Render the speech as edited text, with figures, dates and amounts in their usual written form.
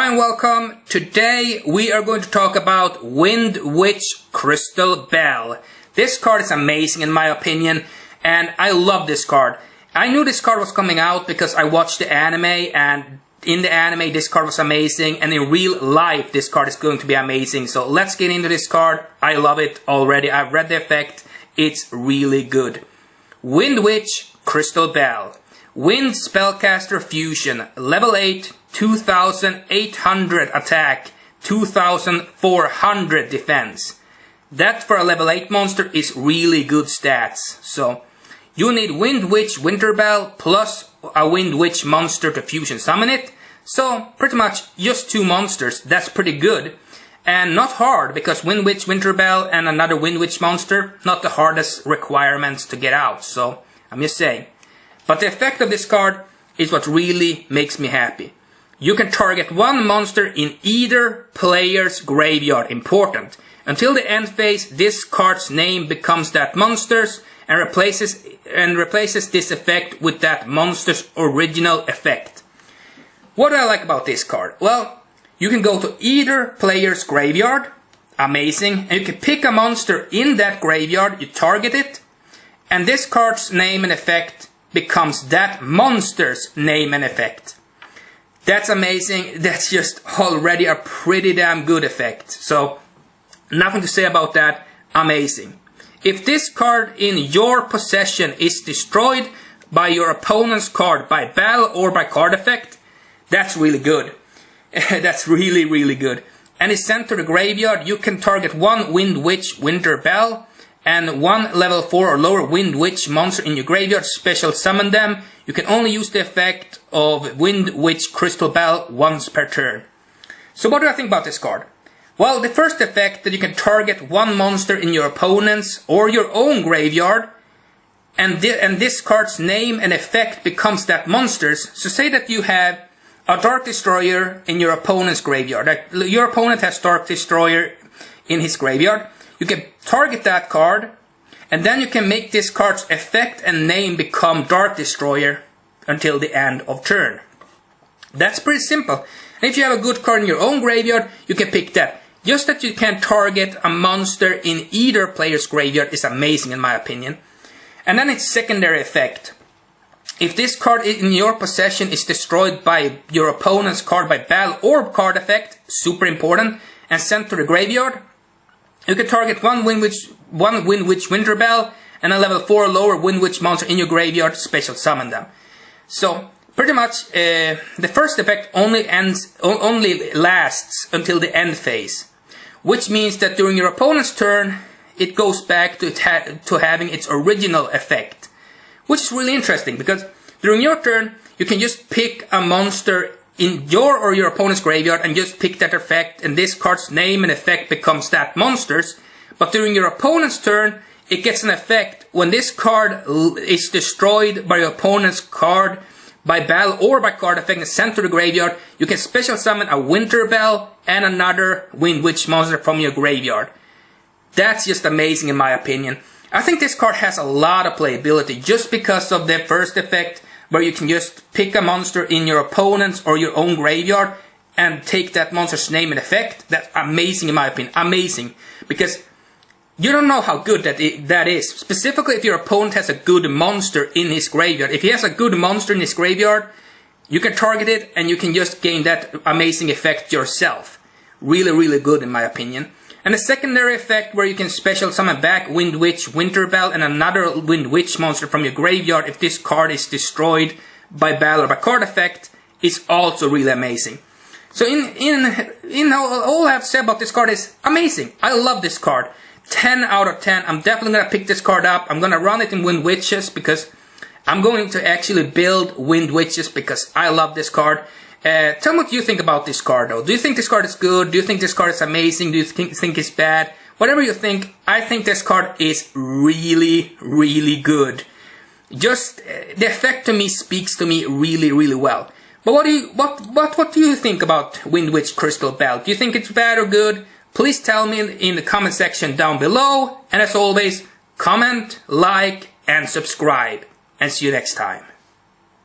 Hi and welcome. Today we are going to talk about Wind Witch Crystal Bell. This card is amazing in my opinion, and I love this card. I knew this card was coming out because I watched the anime, and in the anime this card was amazing, and in real life this card is going to be amazing. So let's get into this card. I love it already. I've read the effect. It's really good. Wind Witch Crystal Bell. Wind Spellcaster Fusion. Level 8. 2800 attack, 2400 defense. That for a level 8 monster is really good stats. So you need Wind Witch Winterbell plus a Wind Witch monster to fusion summon it. So pretty much just 2 monsters. That's pretty good. And not hard, because Wind Witch Winterbell and another Wind Witch monster, not the hardest requirements to get out. So I'm just saying. But the effect of this card is what really makes me happy. You can target one monster in either player's graveyard. Important. Until the end phase, this card's name becomes that monster's and replaces this effect with that monster's original effect. What do I like about this card? Well, you can go to either player's graveyard. Amazing. And you can pick a monster in that graveyard, you target it, and this card's name and effect becomes that monster's name and effect. That's amazing. That's just already a pretty damn good effect. So, nothing to say about that. Amazing. If this card in your possession is destroyed by your opponent's card by battle or by card effect, that's really good. That's really, really good. And it's sent to the graveyard. You can target one Wind Witch Winterbell and one level 4 or lower Wind Witch monster in your graveyard, special summon them. You can only use the effect of Wind Witch Crystal Bell once per turn. So what do I think about this card? Well, the first effect that you can target one monster in your opponent's or your own graveyard, and this card's name and effect becomes that monster's. So say that you have a Dark Destroyer in your opponent's graveyard. Like your opponent has Dark Destroyer in his graveyard. You can target that card, and then you can make this card's effect and name become Dark Destroyer until the end of turn. That's pretty simple. And if you have a good card in your own graveyard, you can pick that. Just that you can target a monster in either player's graveyard is amazing in my opinion. And then its secondary effect. If this card in your possession is destroyed by your opponent's card by battle or card effect, super important, and sent to the graveyard, you can target one Wind Witch Winterbell and a level 4 or lower Wind Witch monster in your graveyard, special summon them. So pretty much the first effect only lasts until the end phase, which means that during your opponent's turn it goes back to having its original effect, which is really interesting because during your turn you can just pick a monster in your or your opponent's graveyard and just pick that effect, and this card's name and effect becomes that monster's. But during your opponent's turn, it gets an effect when this card is destroyed by your opponent's card by battle or by card effect and sent to the graveyard. You can special summon a Winterbell and another Wind Witch monster from your graveyard. That's just amazing in my opinion. I think this card has a lot of playability just because of the first effect, where you can just pick a monster in your opponent's or your own graveyard and take that monster's name and effect. That's amazing in my opinion. Amazing. Because you don't know how good that is. Specifically if your opponent has a good monster in his graveyard. If he has a good monster in his graveyard, you can target it and you can just gain that amazing effect yourself. Really, really good in my opinion. And the secondary effect where you can special summon back Wind Witch Winterbell and another Wind Witch monster from your graveyard if this card is destroyed by battle or by card effect is also really amazing. So in all I have to say about this card is amazing. I love this card. 10 out of 10. I'm definitely going to pick this card up. I'm going to run it in Wind Witches because I'm going to actually build Wind Witches because I love this card. Tell me what you think about this card though. Do you think this card is good? Do you think this card is amazing? Do you think it's bad? Whatever you think, I think this card is really, really good. Just the effect to me speaks to me really, really well. But what do you think about Wind Witch Crystal Bell? Do you think it's bad or good? Please tell me in the comment section down below. And as always, comment, like, and subscribe. And see you next time.